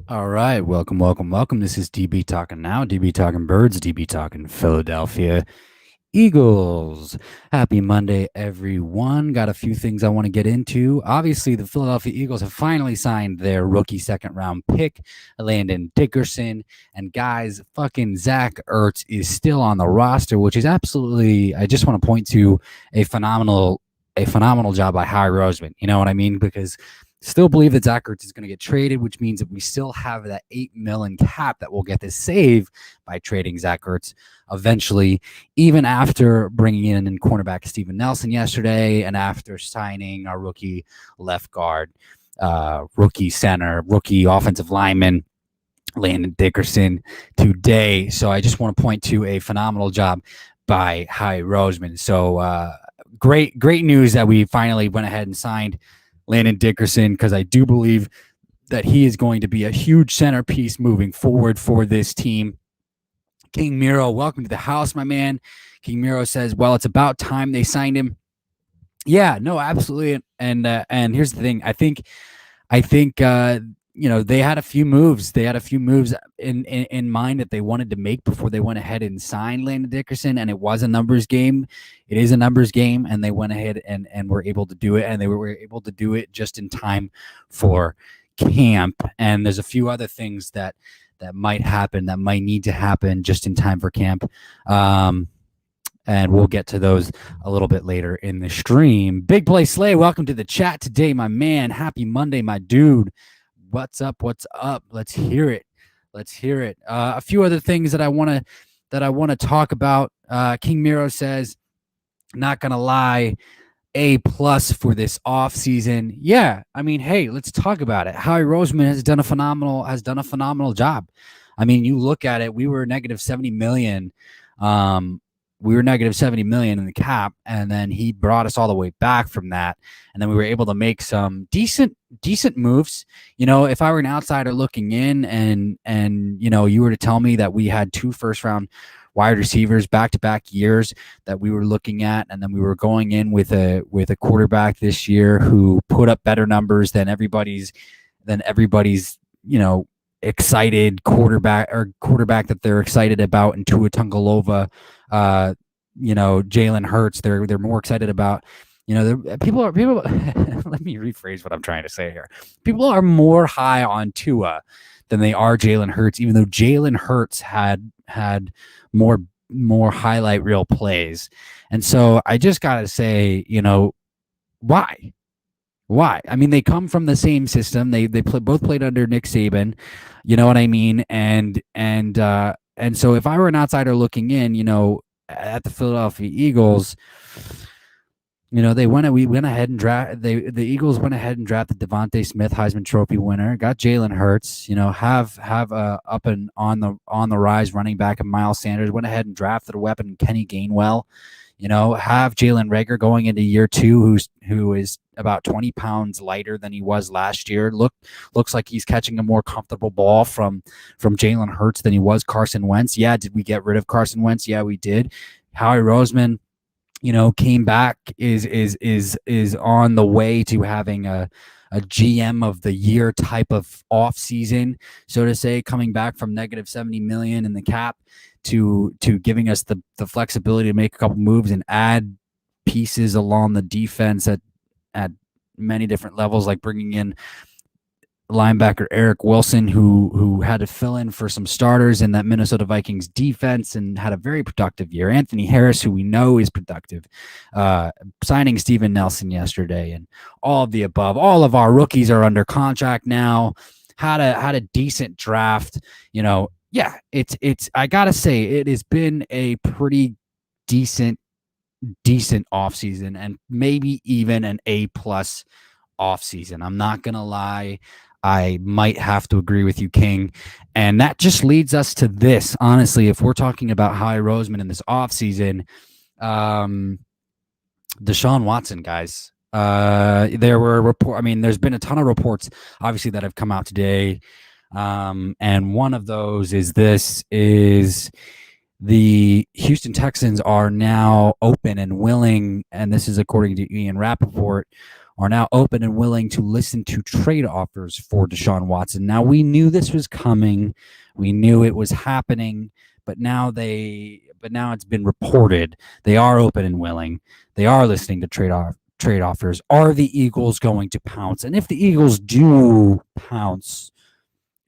All right, welcome. This is DB Talking Now, DB Talking Birds, DB Talking Philadelphia Eagles. Happy Monday, everyone. Got a few things I want to get into. Obviously, the Philadelphia Eagles have finally signed their rookie second round pick, Landon Dickerson. And guys, fucking Zach Ertz is still on the roster, which is absolutely, I just want to point to a phenomenal job by Howie Roseman. You know what I mean? Because still believe that Zach Ertz is going to get traded, which means that we still have that $8 million cap that we'll get to save by trading Zach Ertz eventually, even after bringing in cornerback Steven Nelson yesterday and after signing our rookie left guard, rookie center, rookie offensive lineman, Landon Dickerson today. So I just want to point to a phenomenal job by Howie Roseman. So great news that we finally went ahead and signed Landon Dickerson, because I do believe that he is going to be a huge centerpiece moving forward for this team. King Miro, welcome to the house, my man. King Miro says, well, it's about time they signed him. Yeah, no, absolutely. And here's the thing. I think they had a few moves. They had a few moves in mind that they wanted to make before they went ahead and signed Landon Dickerson, and it was a numbers game. It is a numbers game, and they went ahead and were able to do it, and they were able to do it just in time for camp. And there's a few other things that might happen, that might need to happen just in time for camp. And we'll get to those a little bit later in the stream. Big Play Slay, welcome to the chat today, my man. Happy Monday, my dude. What's up? Let's hear it. A few other things that I want to talk about. King Miro says, not gonna lie, A+ for this off season. Yeah, I mean, hey, let's talk about it. Howie Roseman has done a phenomenal job. I mean, you look at it, we were negative 70 million. We were negative 70 million in the cap, and then he brought us all the way back from that. And then we were able to make some decent moves. You know, if I were an outsider looking in and you were to tell me that we had 2 first round wide receivers back-to-back years that we were looking at, and then we were going in with a quarterback this year who put up better numbers than everybody's excited quarterback that they're excited about, in Tua Tagovailoa, Jalen Hurts. They're more excited about. People. Let me rephrase what I'm trying to say here. People are more high on Tua than they are Jalen Hurts, even though Jalen Hurts had more highlight reel plays. And so I just gotta say, why? Why? I mean, they come from the same system. They both played under Nick Saban. You know what I mean? And so if I were an outsider looking in, at the Philadelphia Eagles, we went ahead and the Eagles went ahead and drafted Devontae Smith, Heisman Trophy winner, got Jalen Hurts, have up and on the rise running back of Miles Sanders, went ahead and drafted a weapon, Kenny Gainwell. Have Jalen Reagor going into year 2, who is about 20 pounds lighter than he was last year. Looks like he's catching a more comfortable ball from Jalen Hurts than he was Carson Wentz. Yeah, did we get rid of Carson Wentz? Yeah, we did. Howie Roseman, came back, is on the way to having a GM of the year type of off season, so to say, coming back from negative 70 million in the cap to giving us the flexibility to make a couple moves and add pieces along the defense at many different levels, like bringing in linebacker Eric Wilson, who had to fill in for some starters in that Minnesota Vikings defense and had a very productive year. Anthony Harris, who we know is productive, signing Steven Nelson yesterday, and all of the above. All of our rookies are under contract now. Had a decent draft. Yeah, it's I gotta say, it has been a pretty decent offseason, and maybe even an A+ offseason. I'm not gonna lie. I might have to agree with you, King. And that just leads us to this. Honestly, if we're talking about Howie Roseman in this offseason, Deshaun Watson, guys. There's been a ton of reports, obviously, that have come out today. And one of those is the Houston Texans are now open and willing, and this is according to Ian Rappaport, are now open and willing to listen to trade offers for Deshaun Watson. Now, we knew this was coming. We knew it was happening, but now it's been reported they are open and willing. They are listening to trade offers. Are the Eagles going to pounce? And if the Eagles do pounce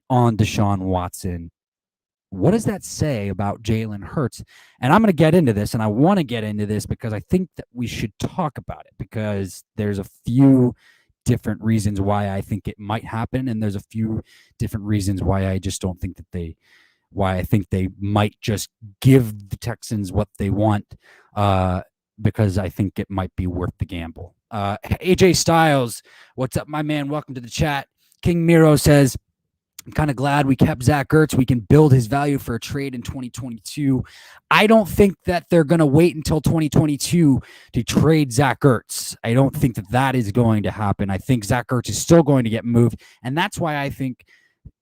on Deshaun Watson, what does that say about Jalen Hurts? And I'm going to get into this, and I want to get into this because I think that we should talk about it, because there's a few different reasons why I think it might happen, and there's a few different reasons why I just don't think that why I think they might just give the Texans what they want, because I think it might be worth the gamble. AJ Styles, what's up, my man? Welcome to the chat. King Miro says, I'm kind of glad we kept Zach Ertz. We can build his value for a trade in 2022. I don't think that they're going to wait until 2022 to trade Zach Ertz. I don't think that is going to happen. I think Zach Ertz is still going to get moved, and that's why I think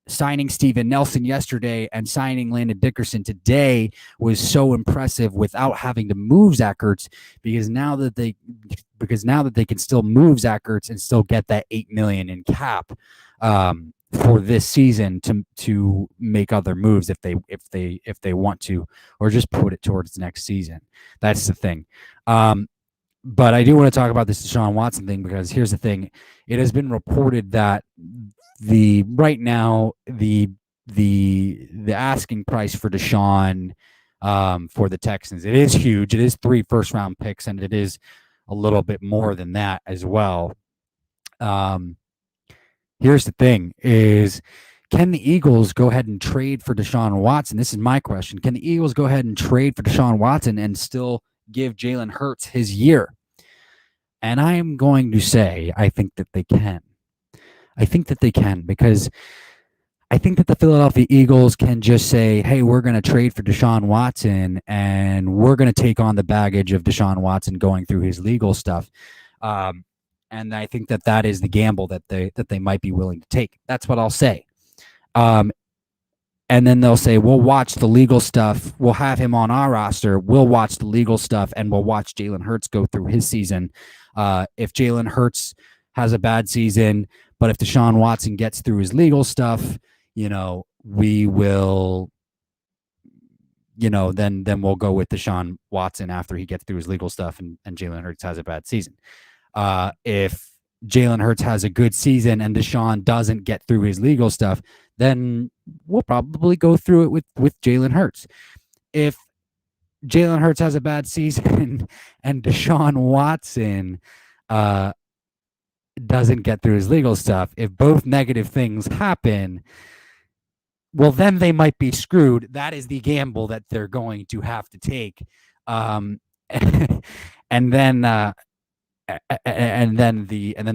signing Steven Nelson yesterday and signing Landon Dickerson today was so impressive without having to move Zach Ertz, because now that they can still move Zach Ertz and still get that $8 million in cap for this season to make other moves if they want to, or just put it towards next season. That's the thing. But I do want to talk about this Deshaun Watson thing, because here's the thing. It has been reported that the asking price for Deshaun for the Texans, it is huge. It is 3 first-round picks, and it is a little bit more than that as well. Here's the thing is, can the Eagles go ahead and trade for Deshaun Watson? This is my question. Can the Eagles go ahead and trade for Deshaun Watson and still give Jalen Hurts his year? And I am going to say I think that they can. I think that they can, because I think that the Philadelphia Eagles can just say, hey, we're going to trade for Deshaun Watson, and we're going to take on the baggage of Deshaun Watson going through his legal stuff. And I think that is the gamble that they might be willing to take. That's what I'll say. And then they'll say, we'll watch the legal stuff. We'll have him on our roster. We'll watch the legal stuff, and we'll watch Jalen Hurts go through his season. If Jalen Hurts has a bad season, but if Deshaun Watson gets through his legal stuff, we will, then we'll go with Deshaun Watson after he gets through his legal stuff and Jalen Hurts has a bad season. If Jalen Hurts has a good season and Deshaun doesn't get through his legal stuff, then we'll probably go through it with Jalen Hurts. If Jalen Hurts has a bad season and Deshaun Watson doesn't get through his legal stuff, if both negative things happen, well, then they might be screwed. That is the gamble that they're going to have to take. And then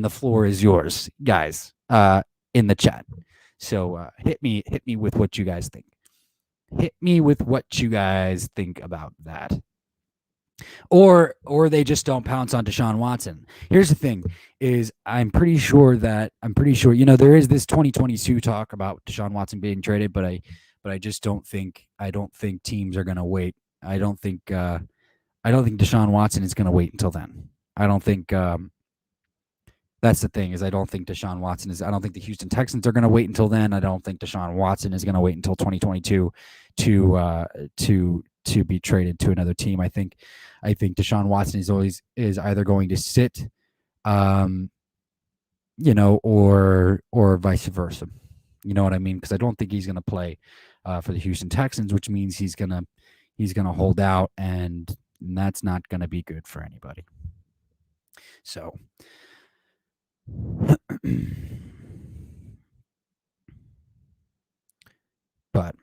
the floor is yours, guys, in the chat. So hit me with what you guys think. Hit me with what you guys think about that. Or they just don't pounce on Deshaun Watson. Here's the thing: is I'm pretty sure there is this 2022 talk about Deshaun Watson being traded, but I just don't think teams are going to wait. I don't think Deshaun Watson is going to wait until then. I don't think that's the thing, is I don't think Deshaun Watson is. I don't think the Houston Texans are going to wait until then. I don't think Deshaun Watson is going to wait until 2022 to be traded to another team. I think Deshaun Watson is either going to sit, or vice versa. You know what I mean? Because I don't think he's going to play for the Houston Texans, which means he's gonna hold out, and that's not going to be good for anybody. So, but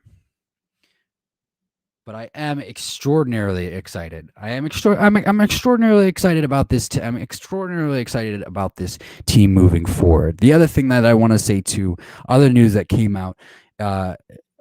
I am extraordinarily excited. I'm extraordinarily excited about this. I'm extraordinarily excited about this team moving forward. The other thing that I want to say too, other news that came out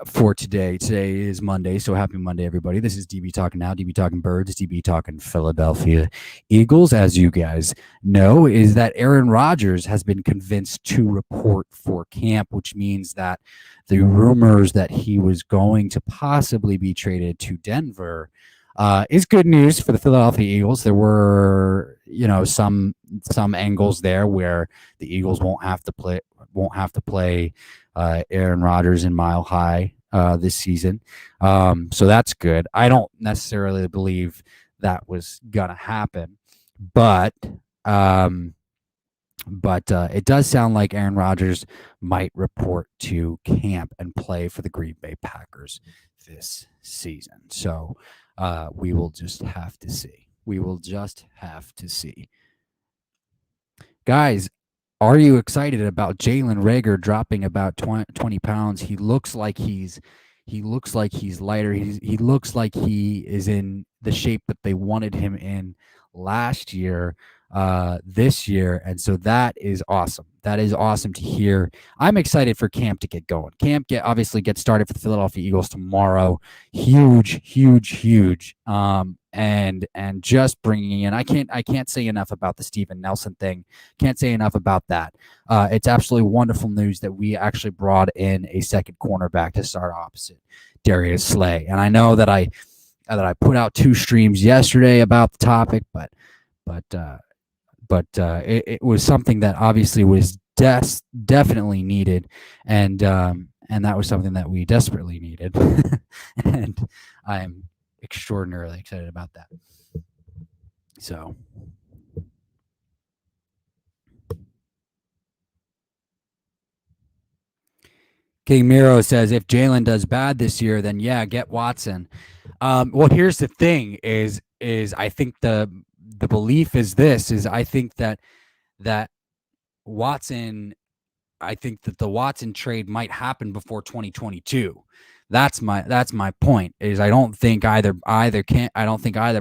for today. Today is Monday, so happy Monday, everybody. This is DB Talking Now, DB Talking Birds, DB Talking Philadelphia Eagles. As you guys know, is that Aaron Rodgers has been convinced to report for camp, which means that the rumors that he was going to possibly be traded to Denver is good news for the Philadelphia Eagles. There were, some angles there where the Eagles won't have to play Aaron Rodgers and Mile High this season. So that's good. I don't necessarily believe that was gonna happen, but um, it does sound like Aaron Rodgers might report to camp and play for the Green Bay Packers this season. So we will just have to see. We will just have to see. Guys, are you excited about Jalen Reagor dropping about 20 pounds? He looks like he's lighter. He looks like he is in the shape that they wanted him in last year, this year, and so that is awesome. That is awesome to hear. I'm excited for camp to get going. Obviously gets started for the Philadelphia Eagles tomorrow. Huge, huge, huge. And just bringing in, I can't say enough about the Steven Nelson thing. Can't say enough about that. It's absolutely wonderful news that we actually brought in a second cornerback to start opposite Darius Slay. And I know that I put out 2 streams yesterday about the topic, but it was something that obviously was definitely needed, and that was something that we desperately needed, and I'm extraordinarily excited about that. So. King Miro says if Jalen does bad this year, then yeah, get Watson. Well, here's the thing: is I think the belief is this: is I think that Watson, I think that the Watson trade might happen before 2022. That's my point. Is I don't think either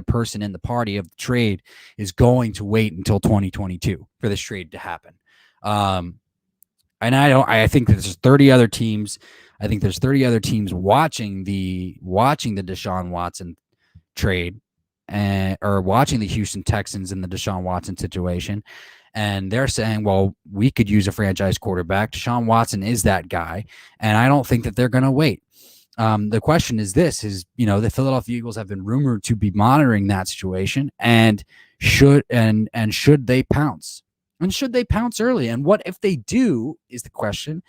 person in the party of the trade is going to wait until 2022 for this trade to happen. And I think there's 30 other teams. I think there's 30 other teams watching the Deshaun Watson trade, or watching the Houston Texans in the Deshaun Watson situation, and they're saying, well, we could use a franchise quarterback. Deshaun Watson is that guy, and I don't think that they're going to wait. The question is this: the Philadelphia Eagles have been rumored to be monitoring that situation, and should they pounce? And should they pounce early? And what if they do is the question.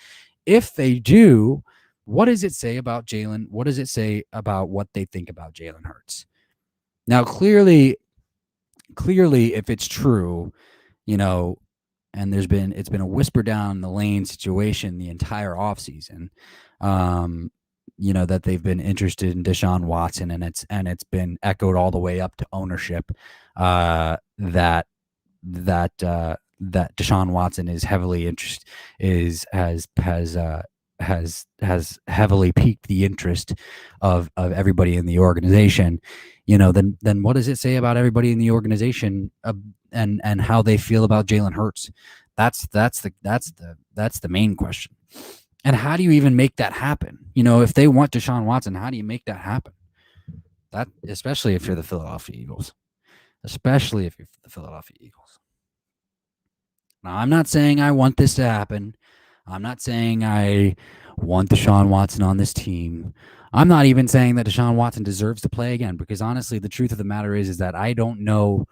If they do, what does it say about Jalen? What does it say about what they think about Jalen Hurts? Now, clearly, if it's true, and it's been a whisper down the lane situation the entire offseason, that they've been interested in Deshaun Watson, and it's been echoed all the way up to ownership, that Deshaun Watson is heavily has heavily piqued the interest of everybody in the organization. Then what does it say about everybody in the organization, and how they feel about Jalen Hurts? That's the main question. And how do you even make that happen? If they want Deshaun Watson, how do you make that happen? That, especially if you're the Philadelphia Eagles. Now, I'm not saying I want this to happen. I'm not saying I want Deshaun Watson on this team. I'm not even saying that Deshaun Watson deserves to play again, because honestly, the truth of the matter is that I don't know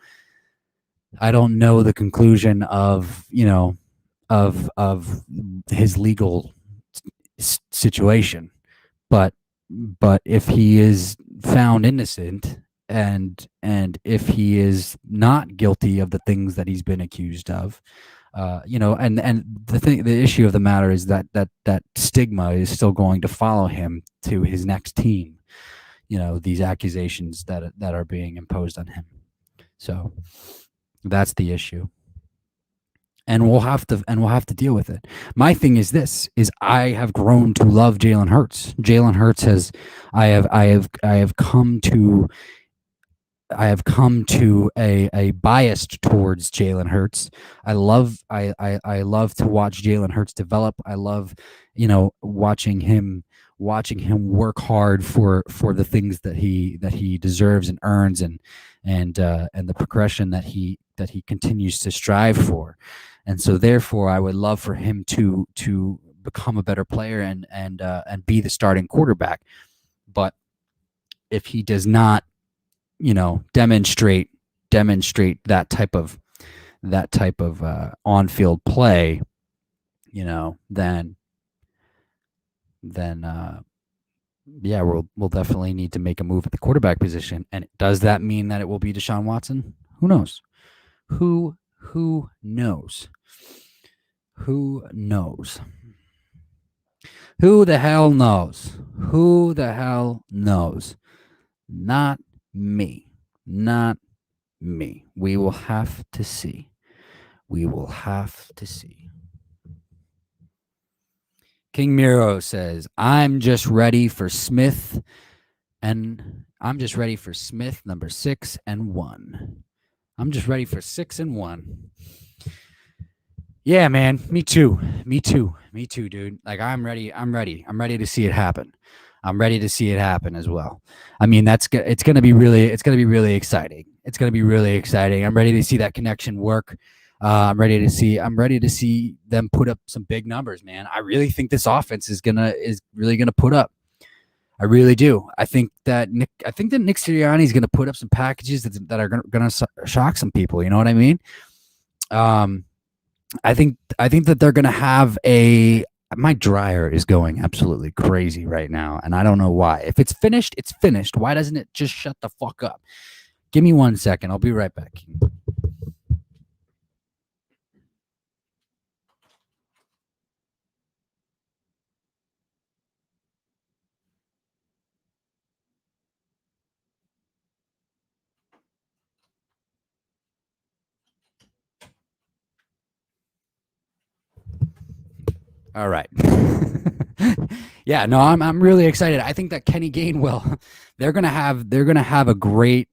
the conclusion of his legal situation. But if he is found innocent, and if he is not guilty of the things that he's been accused of, and the issue of the matter is that stigma is still going to follow him to his next team. These accusations that are being imposed on him. So that's the issue, and we'll have to deal with it. My thing is this: is I have grown to love Jalen Hurts. Jalen Hurts I have come to a bias towards Jalen Hurts. I love to watch Jalen Hurts develop. I love, watching him work hard for the things that he deserves and earns, and the progression that he continues to strive for. And so therefore I would love for him to become a better player and be the starting quarterback. But if he does not demonstrate that type of on-field play, then yeah, we'll definitely need to make a move at the quarterback position. And does that mean that it will be Deshaun Watson? Who knows? Who knows? Who knows? Who the hell knows? Who the hell knows? Not me. Not me. We will have to see. We will have to see. King Miro says, I'm just ready for Smith number 6 and 1. I'm just ready for 6 and 1. Yeah, man. Me too, dude. Like I'm ready to see it happen. I'm ready to see it happen as well. I mean, it's going to be really exciting. It's going to be really exciting. I'm ready to see that connection work. I'm ready to see them put up some big numbers, man. I really think this offense is really gonna put up. I really do. I think that Nick Sirianni is gonna put up some packages that are gonna shock some people. You know what I mean? I think that they're gonna have my dryer is going absolutely crazy right now, and I don't know why. If it's finished, it's finished. Why doesn't it just shut the fuck up? Give me 1 second. I'll be right back. All right. Yeah, no, I'm really excited. I think that Kenny Gainwell, they're gonna have a great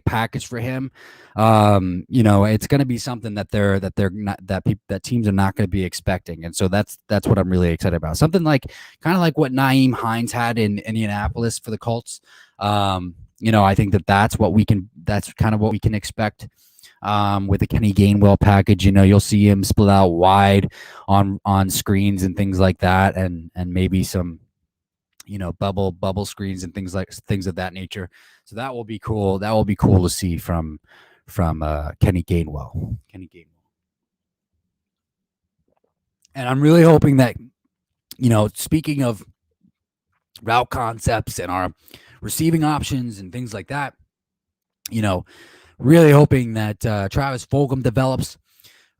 package for him. It's gonna be something that that teams are not gonna be expecting, and so that's what I'm really excited about. Something kind of like what Nyheim Hines had in Indianapolis for the Colts. I think that's kind of what we can expect. With the Kenny Gainwell package, you'll see him split out wide on screens and things like that, and maybe some, bubble screens and things of that nature. So that will be cool. That will be cool to see from Kenny Gainwell. And I'm really hoping that, speaking of route concepts and our receiving options and things like that, really hoping that Travis Fulgham develops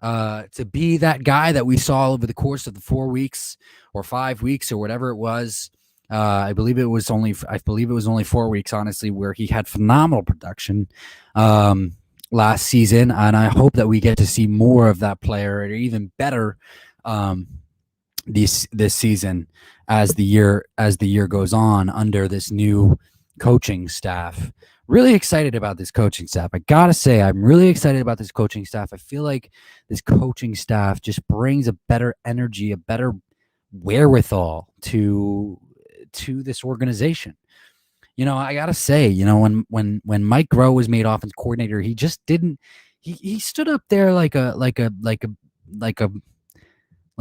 to be that guy that we saw over the course of the 4 weeks or 5 weeks or whatever it was. I believe it was only 4 weeks, honestly, where he had phenomenal production last season, and I hope that we get to see more of that player, or even better this season as the year goes on under this new coaching staff. Really excited about this coaching staff. I gotta say, I'm really excited about this coaching staff. I feel like this coaching staff just brings a better energy, a better wherewithal to this organization. I gotta say, when Mike Groh was made offense coordinator, he just didn't. He stood up there like a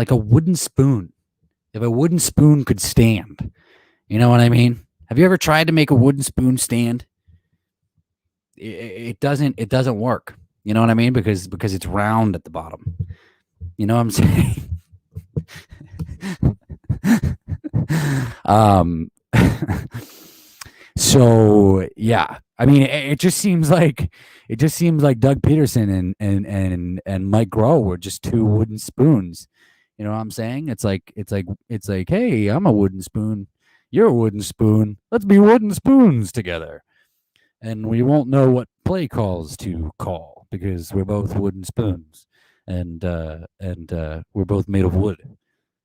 wooden spoon. If a wooden spoon could stand, you know what I mean? Have you ever tried to make a wooden spoon stand? It doesn't work. You know what I mean? Because it's round at the bottom. You know what I'm saying? So yeah, I mean, it just seems like Doug Peterson and Mike Groh were just two wooden spoons. You know what I'm saying? It's like, hey, I'm a wooden spoon, you're a wooden spoon. Let's be wooden spoons together, and we won't know what play calls to call because we're both wooden spoons, and we're both made of wood,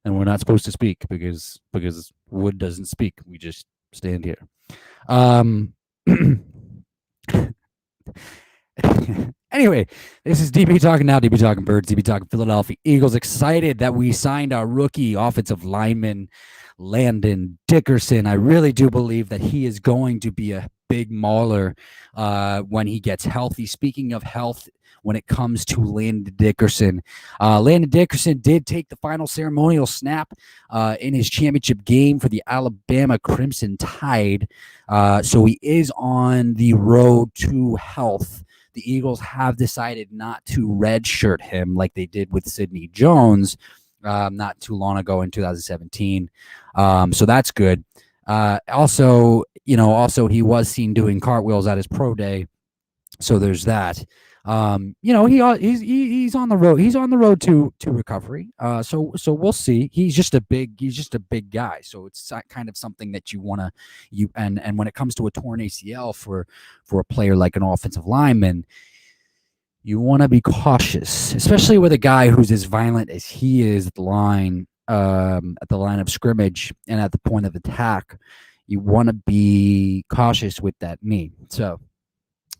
and we're not supposed to speak because wood doesn't speak. We just stand here. Anyway, this is DB Talking Now, DB Talking Birds, DB Talking Philadelphia Eagles. Excited that we signed our rookie offensive lineman, Landon Dickerson. I really do believe that he is going to be a big mauler when he gets healthy. Speaking of health, when it comes to Landon Dickerson did take the final ceremonial snap in his championship game for the Alabama Crimson Tide. So he is on the road to health. The Eagles have decided not to redshirt him like they did with Sidney Jones not too long ago in 2017. So that's good. Also, he was seen doing cartwheels at his pro day. So there's that. He's on the road. He's on the road to recovery. So we'll see. He's just a big guy. So it's kind of something that and when it comes to a torn ACL for a player like an offensive lineman, you want to be cautious, especially with a guy who's as violent as he is at the line of scrimmage and at the point of attack. You want to be cautious with that knee. So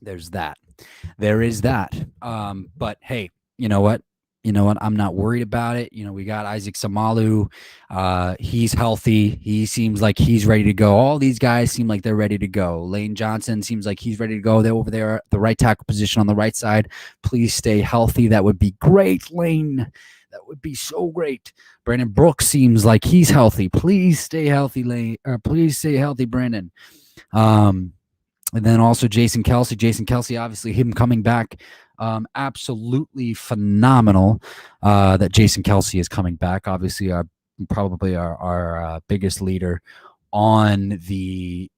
there's that. There is that. But hey, you know what? I'm not worried about it. We got Isaac Samalu. He's healthy. He seems like he's ready to go. All these guys seem like they're ready to go. Lane Johnson seems like he's ready to go. They're over there at the right tackle position on the right side. Please stay healthy. That would be great, Lane. That would be so great. Brandon Brooks seems like he's healthy. Please stay healthy, Lane. Please stay healthy, Brandon. And then also Jason Kelsey, obviously him coming back, absolutely phenomenal that Jason Kelsey is coming back. Obviously, probably our biggest leader on the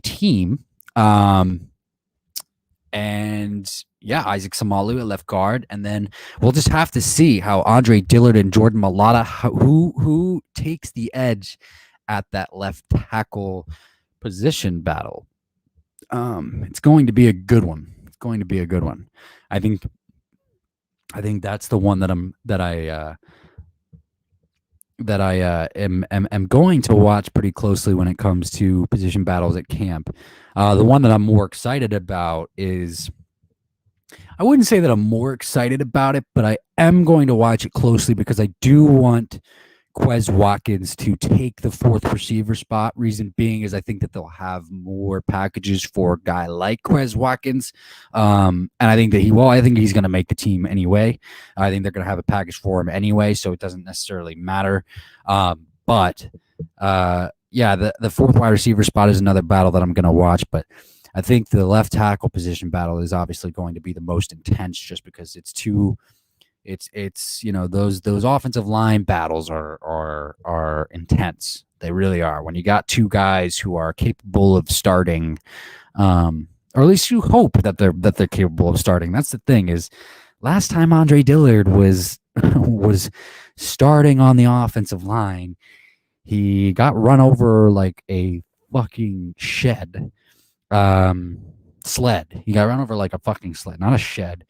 team. And yeah, Isaac Samalu at left guard, and then we'll just have to see how Andre Dillard and Jordan Mailata, who takes the edge at that left tackle position battle. It's going to be a good one. I think that's the one that I am going to watch pretty closely when it comes to position battles at camp. The one that I'm more excited about is, I wouldn't say that I'm more excited about it, but I am going to watch it closely because I do want Quez Watkins to take the fourth receiver spot. Reason being is I think that they'll have more packages for a guy like Quez Watkins. And I think that I think he's going to make the team anyway. I think they're going to have a package for him anyway, so it doesn't necessarily matter. But the fourth wide receiver spot is another battle that I'm going to watch, but I think the left tackle position battle is obviously going to be the most intense just because it's those offensive line battles are intense. They really are. When you got two guys who are capable of starting, or at least you hope that they're capable of starting. That's the thing is, last time Andre Dillard was starting on the offensive line, he got run over like a fucking sled. He got run over like a fucking sled, not a shed.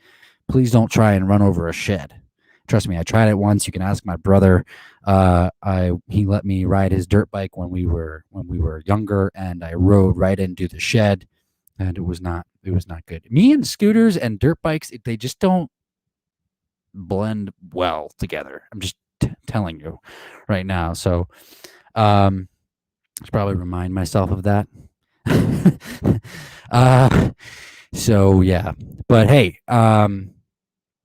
Please don't try and run over a shed. Trust me, I tried it once. You can ask my brother. He let me ride his dirt bike when we were younger, and I rode right into the shed, and it was not good. Me and scooters and dirt bikes, they just don't blend well together. I'm just telling you right now. So, I should probably remind myself of that. So yeah, but hey, I'm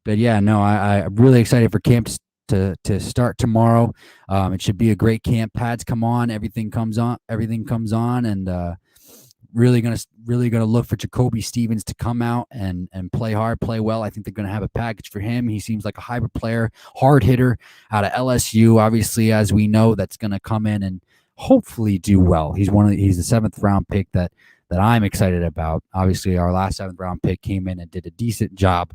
really excited for camps to start tomorrow. It should be a great camp. Pads come on, everything comes on, and really gonna look for Jacoby Stevens to come out and play hard, play well. I think they're gonna have a package for him. He seems like a hybrid player, hard hitter out of LSU. Obviously, as we know, that's gonna come in and hopefully do well. He's the 7th round pick that I'm excited about. Obviously, our last 7th round pick came in and did a decent job.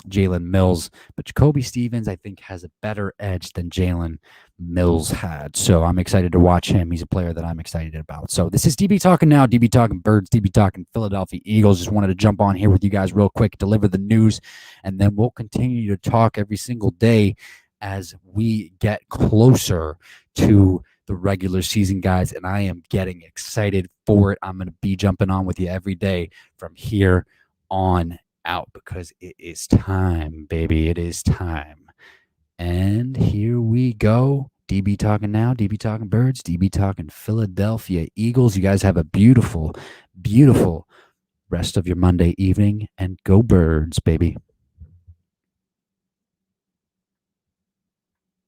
Jalen Mills, but Jacoby Stevens, I think, has a better edge than Jalen Mills had. So I'm excited to watch him. He's a player that I'm excited about. So this is DB Talking Now, DB Talking Birds, DB Talking Philadelphia Eagles. Just wanted to jump on here with you guys real quick, deliver the news, and then we'll continue to talk every single day as we get closer to the regular season, guys, and I am getting excited for it. I'm going to be jumping on with you every day from here on out because it is time, baby. It is time. And here we go. DB talking now, DB talking birds, DB talking Philadelphia Eagles. You guys have a beautiful, beautiful rest of your Monday evening, and go birds, baby.